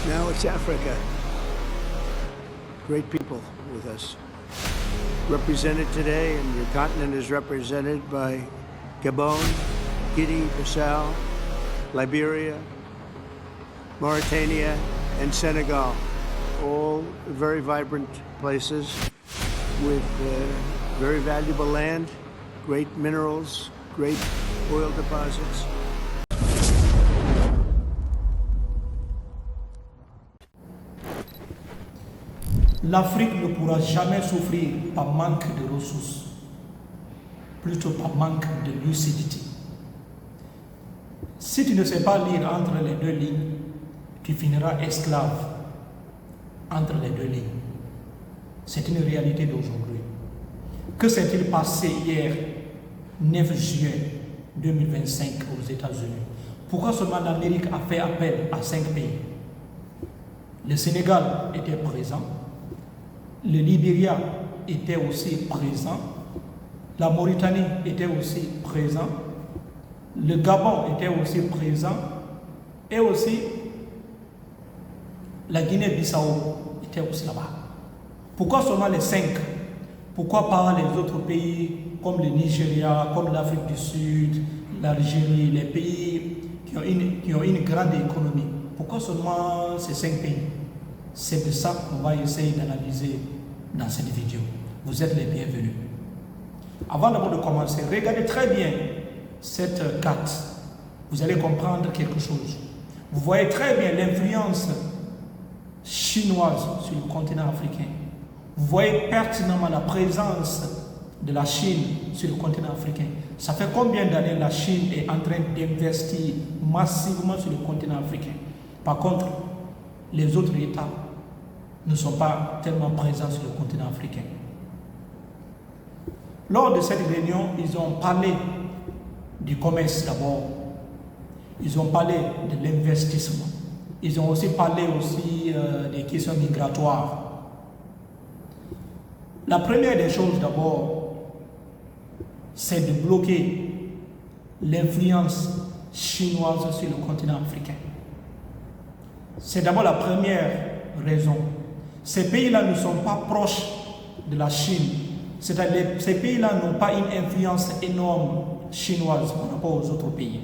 Now it's Africa. Great people with us. Represented today, and your continent is represented by Gabon, Guinea-Bissau, Liberia, Mauritania, and Senegal. All very vibrant places with very valuable land, great minerals, great oil deposits. L'Afrique ne pourra jamais souffrir par manque de ressources, plutôt par manque de lucidité. Si tu ne sais pas lire entre les deux lignes, tu finiras esclave entre les deux lignes. C'est une réalité d'aujourd'hui. Que s'est-il passé hier, 9 juillet 2025 aux États-Unis? Pourquoi seulement l'Amérique a fait appel à 5 pays? Le Sénégal était présent, le Libéria était aussi présent, la Mauritanie était aussi présent, le Gabon était aussi présent, et aussi la Guinée-Bissau était aussi là-bas. Pourquoi seulement les 5? Pourquoi pas les autres pays comme le Nigeria, comme l'Afrique du Sud, l'Algérie, les pays qui ont une grande économie? Pourquoi seulement ces 5 pays? C'est de ça qu'on va essayer d'analyser dans cette vidéo. Vous êtes les bienvenus. Avant d'abord de commencer, regardez très bien cette carte. Vous allez comprendre quelque chose. Vous voyez très bien l'influence chinoise sur le continent africain. Vous voyez pertinemment la présence de la Chine sur le continent africain. Ça fait combien d'années la Chine est en train d'investir massivement sur le continent africain? Par contre, les autres États ne sont pas tellement présents sur le continent africain. Lors de cette réunion, ils ont parlé du commerce d'abord. Ils ont parlé de l'investissement. Ils ont aussi parlé des questions migratoires. La première des choses d'abord, c'est de bloquer l'influence chinoise sur le continent africain. C'est d'abord la première raison. Ces pays-là ne sont pas proches de la Chine. C'est-à-dire ces pays-là n'ont pas une influence énorme chinoise par rapport aux autres pays.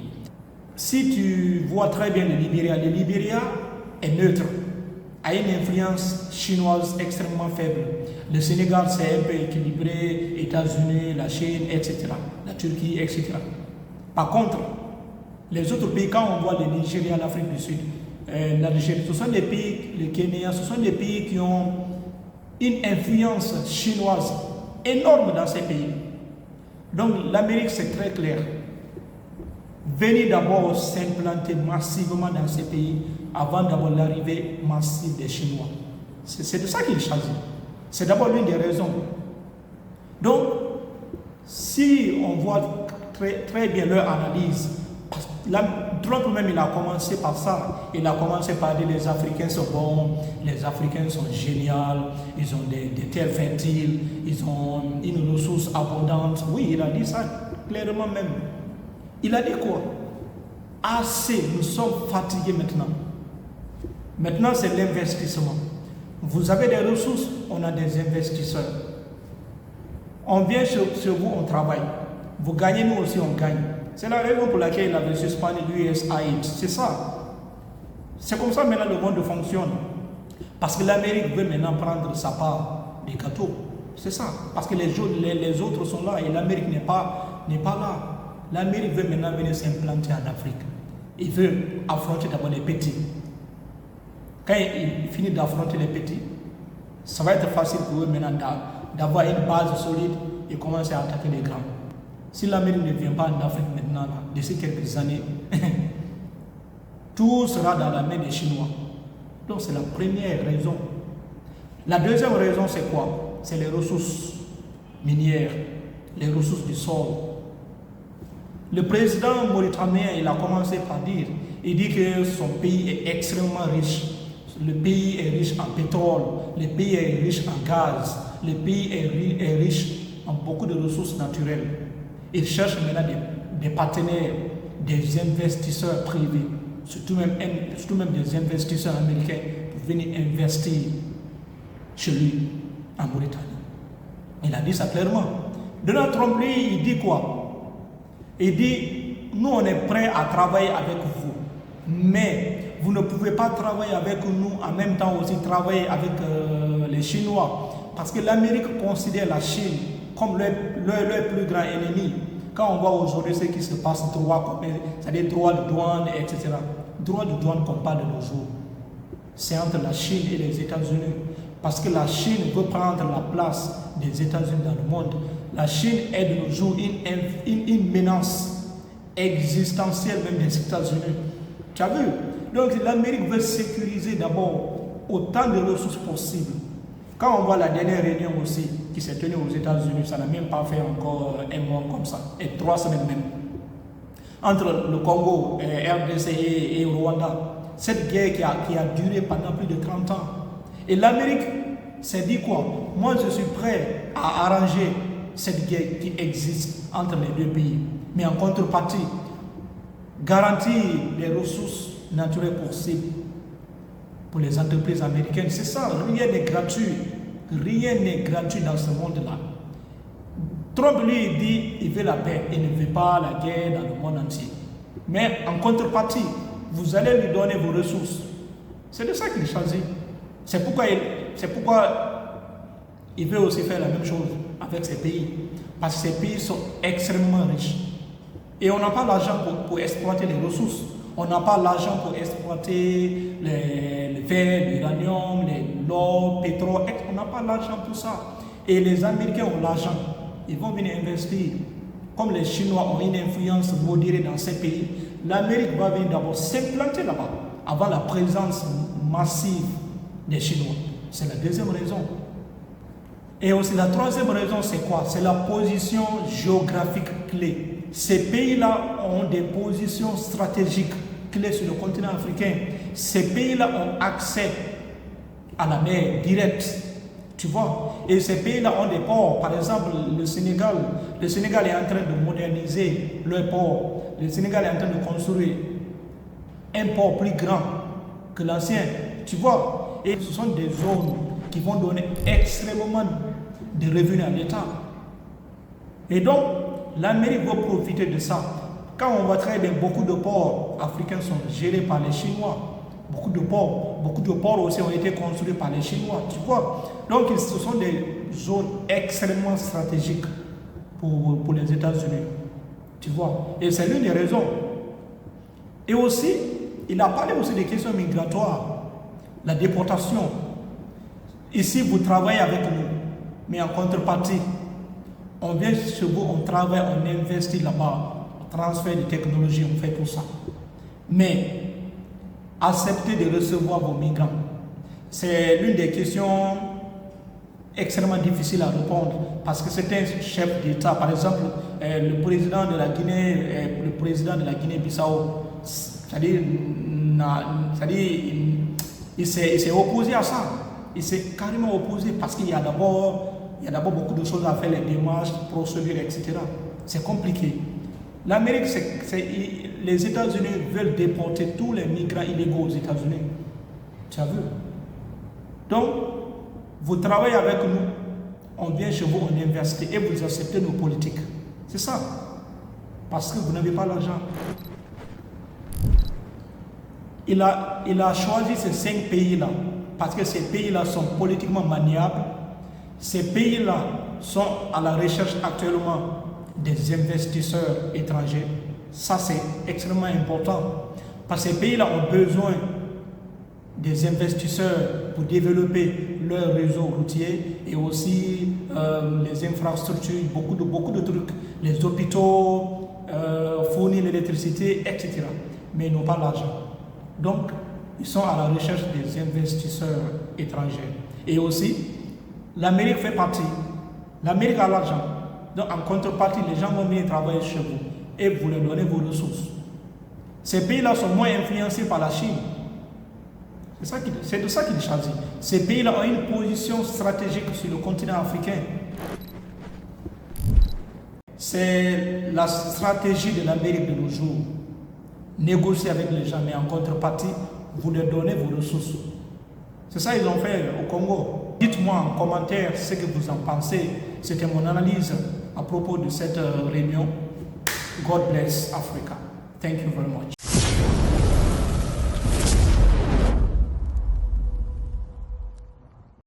Si tu vois très bien le Libéria est neutre, a une influence chinoise extrêmement faible. Le Sénégal, c'est un peu équilibré, États-Unis, la Chine, etc. La Turquie, etc. Par contre, les autres pays, quand on voit le Nigeria, l'Afrique du Sud, l'Algérie, ce sont des pays, le Kenya, ce sont des pays qui ont une influence chinoise énorme dans ces pays. Donc l'Amérique, c'est très clair. Venez d'abord s'implanter massivement dans ces pays avant d'avoir l'arrivée massive des Chinois. C'est de ça qu'il s'agit. C'est d'abord l'une des raisons. Donc, si on voit très bien leur analyse, Trump même il a commencé par ça. Il a commencé par dire les Africains sont bons, les Africains sont géniaux, ils ont des terres fertiles, ils ont une ressource abondante. Oui, il a dit ça clairement même. Il a dit quoi? Assez, nous sommes fatigués maintenant. Maintenant, c'est l'investissement. Vous avez des ressources, on a des investisseurs. On vient chez vous, on travaille. Vous gagnez, nous aussi, on gagne. C'est la raison pour laquelle il avait suspendu l'USAID. C'est ça. C'est comme ça maintenant le monde fonctionne. Parce que l'Amérique veut maintenant prendre sa part des gâteaux. C'est ça. Parce que les autres sont là et l'Amérique n'est pas là. L'Amérique veut maintenant venir s'implanter en Afrique. Il veut affronter d'abord les petits. Quand il finit d'affronter les petits, ça va être facile pour eux maintenant d'avoir une base solide et commencer à attaquer les grands. Si l'Amérique ne vient pas en Afrique maintenant, d'ici quelques années, tout sera dans la main des Chinois. Donc c'est la première raison. La deuxième raison, c'est quoi? C'est les ressources minières, les ressources du sol. Le président mauritanien, il a commencé par dire, il dit que son pays est extrêmement riche. Le pays est riche en pétrole, le pays est riche en gaz, le pays est riche en beaucoup de ressources naturelles. Il cherche maintenant des partenaires, des investisseurs privés surtout même des investisseurs américains, pour venir investir chez lui en Mauritanie. Il a dit ça clairement. Donald Trump, lui, il dit quoi? Il dit, nous, on est prêts à travailler avec vous, mais vous ne pouvez pas travailler avec nous, en même temps aussi travailler avec les Chinois, parce que l'Amérique considère la Chine comme leur plus grand ennemi. Quand on voit aujourd'hui ce qui se passe, c'est-à-dire droit de douane, etc. Droit de douane qu'on parle de nos jours, c'est entre la Chine et les États-Unis. Parce que la Chine veut prendre la place des États-Unis dans le monde. La Chine est de nos jours une menace existentielle même des États-Unis. Tu as vu? Donc l'Amérique veut sécuriser d'abord autant de ressources possibles. Quand on voit la dernière réunion aussi qui s'est tenue aux États-Unis, ça n'a même pas fait encore un mois comme ça, et 3 semaines même. Entre le Congo, RDC et Rwanda, cette guerre qui a duré pendant plus de 30 ans. Et l'Amérique s'est dit quoi? Moi, je suis prêt à arranger cette guerre qui existe entre les deux pays. Mais en contrepartie, garantir les ressources naturelles possibles pour les entreprises américaines. C'est ça, rien n'est gratuit. Rien n'est gratuit dans ce monde-là. Trump, lui, dit qu'il veut la paix. Il ne veut pas la guerre dans le monde entier. Mais en contrepartie, vous allez lui donner vos ressources. C'est de ça qu'il choisit. C'est pourquoi il veut aussi faire la même chose avec ces pays. Parce que ces pays sont extrêmement riches. Et on n'a pas l'argent pour exploiter les ressources. On n'a pas l'argent pour exploiter le fer, l'uranium, l'or, le pétrole. On n'a pas l'argent pour ça. Et les Américains ont l'argent. Ils vont venir investir. Comme les Chinois ont une influence modérée dans ces pays, l'Amérique va venir d'abord s'implanter là-bas avant la présence massive des Chinois. C'est la deuxième raison. Et aussi la troisième raison, c'est quoi? C'est la position géographique clé. Ces pays-là ont des positions stratégiques clés sur le continent africain. Ces pays-là ont accès à la mer directe. Tu vois? Et ces pays-là ont des ports. Par exemple, le Sénégal est en train de moderniser leur port. Le Sénégal est en train de construire un port plus grand que l'ancien. Tu vois? Et ce sont des zones qui vont donner extrêmement de revenus à l'État. Et donc, l'Amérique va profiter de ça. Quand on voit très bien, beaucoup de ports africains sont gérés par les Chinois. Beaucoup de ports aussi ont été construits par les Chinois, tu vois. Donc, ce sont des zones extrêmement stratégiques pour les États-Unis, tu vois. Et c'est l'une des raisons. Et aussi, il a parlé aussi des questions migratoires, la déportation. Ici, vous travaillez avec nous, mais en contrepartie, on vient chez vous, on travaille, on investit là-bas, on transfère des technologies, on fait tout ça. Mais accepter de recevoir vos migrants, c'est l'une des questions extrêmement difficiles à répondre parce que c'est un chef d'État. Par exemple, le président de la Guinée-Bissau, c'est-à-dire, il s'est opposé à ça. Il s'est carrément opposé parce qu'il y a d'abord beaucoup de choses à faire, les démarches, procédures, etc. C'est compliqué. L'Amérique, les États-Unis veulent déporter tous les migrants illégaux aux États-Unis. Tu as vu? Donc, vous travaillez avec nous, on vient chez vous, on investit et vous acceptez nos politiques. C'est ça. Parce que vous n'avez pas l'argent. Il a choisi ces 5 pays-là parce que ces pays-là sont politiquement maniables. Ces pays-là sont à la recherche actuellement des investisseurs étrangers. Ça, c'est extrêmement important. Parce que ces pays-là ont besoin des investisseurs pour développer leur réseau routier et aussi les infrastructures, beaucoup de trucs, les hôpitaux, fournir l'électricité, etc. Mais ils n'ont pas l'argent. Donc, ils sont à la recherche des investisseurs étrangers. Et aussi, l'Amérique fait partie. L'Amérique a l'argent. Donc, en contrepartie, les gens vont venir travailler chez vous et vous leur donnez vos ressources. Ces pays-là sont moins influencés par la Chine. C'est de ça qu'il choisit. Ces pays-là ont une position stratégique sur le continent africain. C'est la stratégie de l'Amérique de nos jours. négocier avec les gens, mais en contrepartie, vous leur donnez vos ressources. C'est ça qu'ils ont fait au Congo. Dites-moi en commentaire ce que vous en pensez. C'était mon analyse à propos de cette réunion. God bless Africa. Thank you very much.